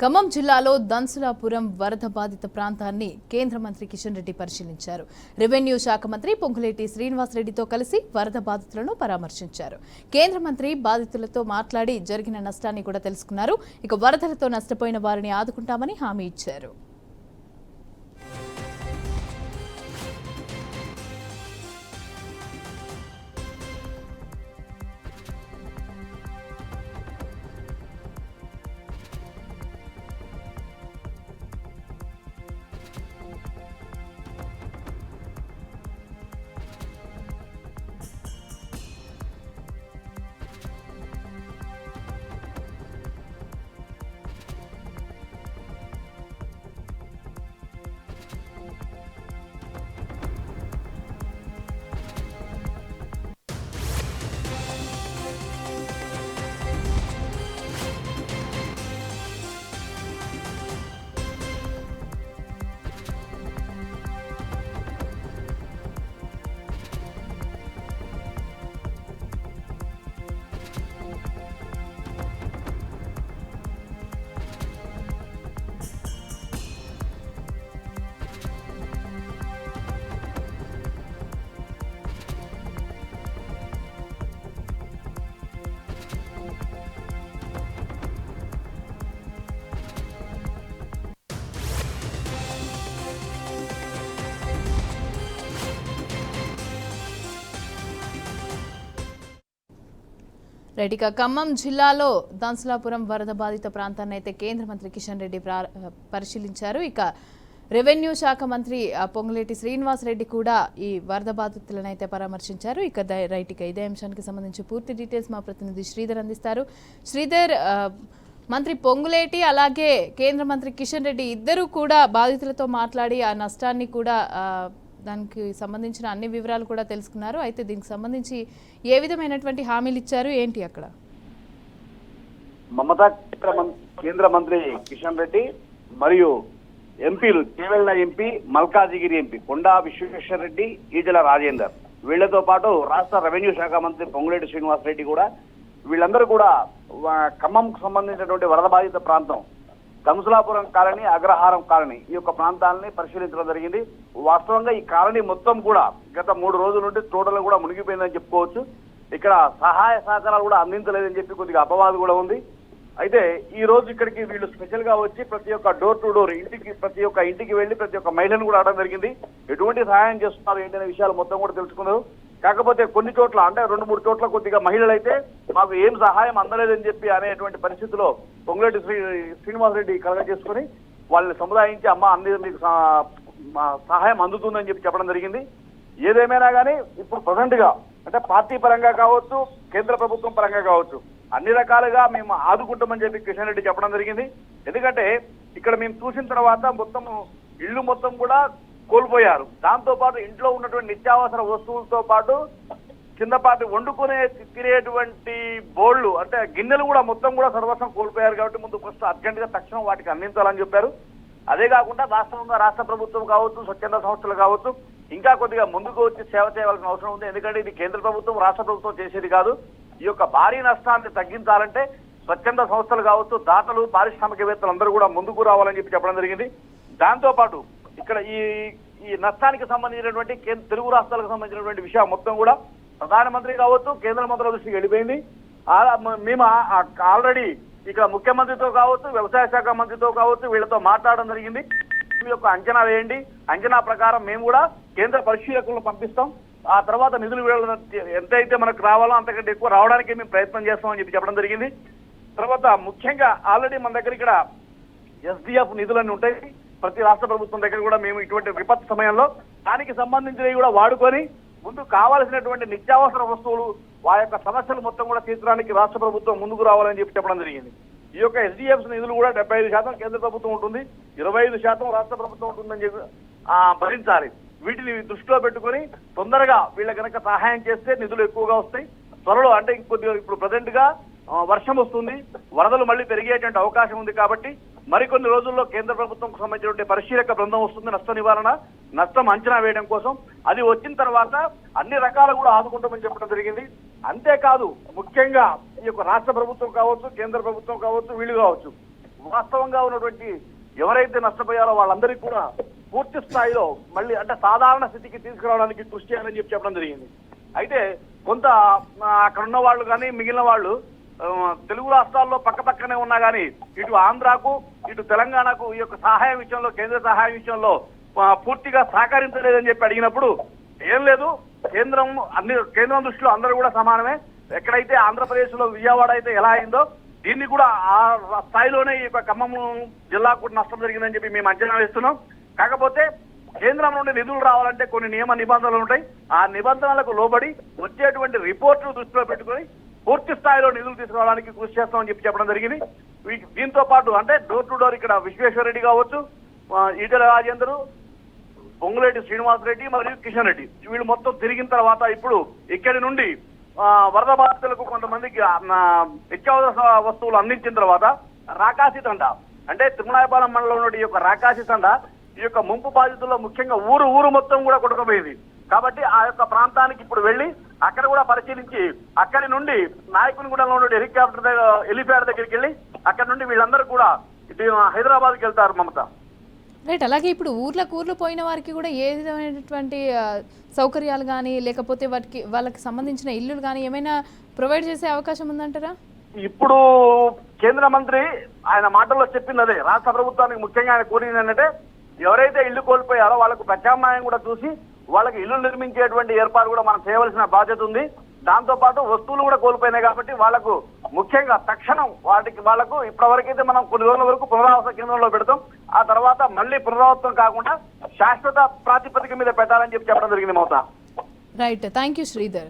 ఖమ్మం జిల్లాలో దన్సులాపురం వరద బాధిత ప్రాంతాన్ని కేంద్ర మంత్రి కిషన్ రెడ్డి పరిశీలించారు. రెవెన్యూ శాఖ మంత్రి పొంగులేటి శ్రీనివాసరెడ్డితో కలిసి వరద బాధితులను పరామర్శించారు. కేంద్ర మంత్రి బాధితులతో మాట్లాడి జరిగిన నష్టాన్ని కూడా తెలుసుకున్నారు. ఇక వరదలతో నష్టపోయిన వారిని ఆదుకుంటామని హామీ ఇచ్చారు. రైట్గా ఖమ్మం జిల్లాలో దన్సులాపురం వరద బాధిత ప్రాంతాన్ని అయితే కేంద్ర మంత్రి కిషన్ రెడ్డి పరిశీలించారు. ఇక రెవెన్యూ శాఖ మంత్రి పొంగులేటి శ్రీనివాసరెడ్డి కూడా ఈ వరద బాధితులను అయితే పరామర్శించారు. ఇక ఇదే అంశానికి సంబంధించి పూర్తి డీటెయిల్స్ మా ప్రతినిధి శ్రీధర్ అందిస్తారు. శ్రీధర్, మంత్రి పొంగులేటి అలాగే కేంద్ర మంత్రి కిషన్ రెడ్డి ఇద్దరు కూడా బాధితులతో మాట్లాడి ఆ నష్టాన్ని కూడా దానికి సంబంధించిన అన్ని వివరాలు కూడా తెలుసుకున్నారు. అయితే దీనికి సంబంధించి ఏ విధమైనటువంటి హామీలు ఇచ్చారు, ఏంటి అక్కడ? మమతా కేంద్ర మంత్రి కిషన్ రెడ్డి మరియు ఎంపీలు చేవెళ్ల ఎంపీ, మల్కాజిగిరి ఎంపీ కొండా విశ్వేశ్వర రెడ్డి, ఈటెల రాజేందర్, వీళ్లతో పాటు రాష్ట్ర రెవెన్యూ శాఖ మంత్రి పొంగులేటి శ్రీనివాసరెడ్డి కూడా వీళ్ళందరూ కూడా ఖమ్మంకు సంబంధించినటువంటి వరద బాధిత ప్రాంతం దన్సులాపురం కాలనీ, అగ్రహారం కాలనీ ఈ యొక్క ప్రాంతాలని పరిశీలించడం జరిగింది. వాస్తవంగా ఈ కాలనీ మొత్తం కూడా గత 3 రోజుల నుండి టోటల్ కూడా మునిగిపోయిందని చెప్పుకోవచ్చు. ఇక్కడ సహాయ సహకారాలు కూడా అందించలేదని చెప్పి కొద్దిగా అపవాదు కూడా ఉంది. అయితే ఈ రోజు ఇక్కడికి వీళ్ళు స్పెషల్ గా వచ్చి ప్రతి ఒక్క డోర్ టు డోర్ ప్రతి ఒక్క ఇంటికి వెళ్లి ప్రతి ఒక్క మహిళను కూడా అడగడం జరిగింది. ఎటువంటి సహాయం చేస్తున్నారు ఏంటనే విషయాలు మొత్తం కూడా తెలుసుకున్నారు. కాకపోతే కొన్ని చోట్ల అంటే 2-3 చోట్ల కొద్దిగా మహిళలు అయితే మాకు ఏం సహాయం అందలేదని చెప్పి అనేటువంటి పరిస్థితిలో పొంగులేటి శ్రీనివాసరెడ్డి కలగజేసుకుని వాళ్ళని సముదాయించి అమ్మ అన్ని మీకు సహాయం అందుతుందని చెప్పి చెప్పడం జరిగింది. ఏదేమైనా కానీ ఇప్పుడు ప్రజెంట్ గా అంటే పార్టీ పరంగా కావచ్చు, కేంద్ర ప్రభుత్వం పరంగా కావచ్చు, అన్ని రకాలుగా మేము ఆదుకుంటామని చెప్పి కిషన్ రెడ్డి చెప్పడం జరిగింది. ఎందుకంటే ఇక్కడ మేము చూసిన తర్వాత ఇల్లు మొత్తం కూడా కోల్పోయారు. దాంతో పాటు ఇంట్లో ఉన్నటువంటి నిత్యావసర వస్తువులతో పాటు కిందపాటి వండుకునే తినేటువంటి బోళ్లు అంటే గిన్నెలు కూడా మొత్తం కూడా సర్వస్వం కోల్పోయారు. కాబట్టి ముందు ఫస్ట్ అర్జెంట్ గా తక్షణం వాటికి అందించాలని చెప్పారు. అదే కాకుండా రాష్ట్ర ప్రభుత్వం కావచ్చు, స్వచ్ఛంద సంస్థలు కావచ్చు, ఇంకా కొద్దిగా ముందుకు వచ్చి సేవ చేయవలసిన అవసరం ఉంది. ఎందుకంటే ఇది కేంద్ర ప్రభుత్వం, రాష్ట్ర ప్రభుత్వం చేసేది కాదు. ఈ యొక్క భారీ నష్టాన్ని తగ్గించాలంటే స్వచ్ఛంద సంస్థలు కావచ్చు, దాతలు, పారిశ్రామికవేత్తలు అందరూ కూడా ముందుకు రావాలని చెప్పి చెప్పడం జరిగింది. దాంతో పాటు ఇక్కడ ఈ నష్టానికి సంబంధించినటువంటి తెలుగు రాష్ట్రాలకు సంబంధించినటువంటి విషయం మొత్తం కూడా ప్రధానమంత్రి కావచ్చు, కేంద్ర మంత్రుల దృష్టికి వెళ్ళిపోయింది. మేము ఆల్రెడీ ఇక్కడ ముఖ్యమంత్రితో కావచ్చు, వ్యవసాయ శాఖ మంత్రితో కావచ్చు వీళ్ళతో మాట్లాడడం జరిగింది. మీ యొక్క అంచనా వేయండి, అంచనా ప్రకారం మేము కూడా కేంద్ర పరిశీలకులను పంపిస్తాం. ఆ తర్వాత నిధులు ఎంతైతే మనకు రావాలో అంతకంటే ఎక్కువ రావడానికి మేము ప్రయత్నం చేస్తామని చెప్పి చెప్పడం జరిగింది. తర్వాత ముఖ్యంగా ఆల్రెడీ మన దగ్గర ఇక్కడ ఎస్డిఎఫ్ నిధులన్నీ ఉంటాయి. ప్రతి రాష్ట్ర ప్రభుత్వం దగ్గర కూడా మేము ఇటువంటి విపత్తు సమయంలో దానికి సంబంధించినవి కూడా వాడుకొని ముందు కావాల్సినటువంటి నిత్యావసర వస్తువులు వారి యొక్క సమస్యలు మొత్తం కూడా తీర్చడానికి రాష్ట్ర ప్రభుత్వం ముందుకు రావాలని చెప్పి చెప్పడం జరిగింది. ఈ యొక్క ఎస్డిఎఫ్ నిధులు కూడా 75% కేంద్ర ప్రభుత్వం ఉంటుంది, 25% రాష్ట్ర ప్రభుత్వం ఉంటుందని చెప్పి భరించాలి. వీటిని దృష్టిలో పెట్టుకుని తొందరగా వీళ్ళ కనుక సహాయం చేస్తే నిధులు ఎక్కువగా వస్తాయి. త్వరలో అంటే ఇంకొద్దిగా ఇప్పుడు ప్రజెంట్ గా వర్షం వస్తుంది, వరదలు మళ్ళీ పెరిగేటువంటి అవకాశం ఉంది. కాబట్టి మరికొన్ని రోజుల్లో కేంద్ర ప్రభుత్వంకు సంబంధించిన పరిశీలక బృందం వస్తుంది నష్ట నివారణ, నష్టం అంచనా వేయడం కోసం. అది వచ్చిన తర్వాత అన్ని రకాలు కూడా ఆదుకుంటామని చెప్పడం జరిగింది. అంతేకాదు ముఖ్యంగా ఈ యొక్క రాష్ట్ర ప్రభుత్వం కావచ్చు, కేంద్ర ప్రభుత్వం కావచ్చు, వీళ్ళు కావచ్చు, వాస్తవంగా ఉన్నటువంటి ఎవరైతే నష్టపోయారో వాళ్ళందరికీ కూడా పూర్తి స్థాయిలో మళ్ళీ అంటే సాధారణ స్థితికి తీసుకురావడానికి కృషి చేయాలని చెప్పడం జరిగింది. అయితే కొంత అక్కడ ఉన్న వాళ్ళు కానీ మిగిలిన వాళ్ళు తెలుగు రాష్ట్రాల్లో పక్కనే ఉన్నా కానీ ఇటు ఆంధ్రాకు ఇటు తెలంగాణకు ఈ యొక్క సహాయం విషయంలో కేంద్ర సహాయం విషయంలో పూర్తిగా సహకరించలేదని చెప్పి అడిగినప్పుడు ఏం లేదు, కేంద్రం దృష్టిలో అందరూ కూడా సమానమే. ఎక్కడైతే ఆంధ్రప్రదేశ్ లో విజయవాడ అయితే ఎలా అయిందో దీన్ని కూడా ఆ స్థాయిలోనే ఈ యొక్క ఖమ్మం జిల్లాకు కూడా నష్టం జరిగిందని చెప్పి మేము అంచనా వేస్తున్నాం. కాకపోతే కేంద్రం నుండి నిధులు రావాలంటే కొన్ని నియమ నిబంధనలు ఉంటాయి. ఆ నిబంధనలకు లోబడి వచ్చేటువంటి రిపోర్టులు దృష్టిలో పెట్టుకుని పూర్తి స్థాయిలో నిధులు తీసుకురావడానికి కృషి చేస్తామని చెప్పడం జరిగింది. దీంతో పాటు అంటే డోర్ టు డోర్ ఇక్కడ విశ్వేశ్వర రెడ్డి కావచ్చు, ఈటెల రాజేందర్, పొంగులేటి శ్రీనివాస్ రెడ్డి మరియు కిషన్ రెడ్డి వీళ్ళు మొత్తం తిరిగిన తర్వాత ఇప్పుడు ఇక్కడి నుండి వరద బాధితులకు కొంతమందికి నిత్యావసర వస్తువులు అందించిన తర్వాత రాకాసి తండ అంటే తిరుమలాయపాలెం మండలంలో ఉన్న ఈ యొక్క రాకాసి తండ ఈ యొక్క ముంపు బాధితుల్లో ముఖ్యంగా ఊరు మొత్తం కూడా కొట్టుకుపోయింది. కాబట్టి ఆ యొక్క ప్రాంతానికి ఇప్పుడు వెళ్లి అక్కడ కూడా పరిశీలించి అక్కడి నుండి నాయకునిగూడెంలో నుండి హెలిప్యాడ్ దగ్గరికి వెళ్ళి అక్కడ నుండి వీళ్ళందరూ కూడా హైదరాబాద్కి వెళ్తారు మమత. రైట్. అలాగే ఇప్పుడు ఊర్లు పోయిన వారికి కూడా ఏ విధమైనటువంటి సౌకర్యాలు కానీ లేకపోతే వాళ్ళకి సంబంధించిన ఇల్లులు కానీ ఏమైనా ప్రొవైడ్ చేసే అవకాశం ఉందంటారా? ఇప్పుడు కేంద్ర మంత్రి ఆయన మాటల్లో చెప్పింది అదే. రాష్ట్ర ప్రభుత్వానికి ముఖ్యంగా ఆయన కోరింది ఏంటంటే ఎవరైతే ఇల్లు కోల్పోయారో వాళ్ళకు ప్రత్యామ్నాయం కూడా చూసి వాళ్ళకి ఇల్లు నిర్మించేటువంటి ఏర్పాటు కూడా మనం చేయవలసిన బాధ్యత ఉంది. దాంతో పాటు వస్తువులు కూడా కోల్పోయినాయి కాబట్టి వాళ్ళకు ముఖ్యంగా తక్షణం వాళ్ళకు ఇప్పటివరకైతే మనం కొన్ని రోజుల వరకు పునరావాస కేంద్రంలో పెడతాం. ఆ తర్వాత మళ్ళీ పునరావృతం కాకుండా శాశ్వత ప్రాతిపదిక మీద పెట్టాలని చెప్పడం జరిగింది మమత. రైట్. Thank you Sridhar.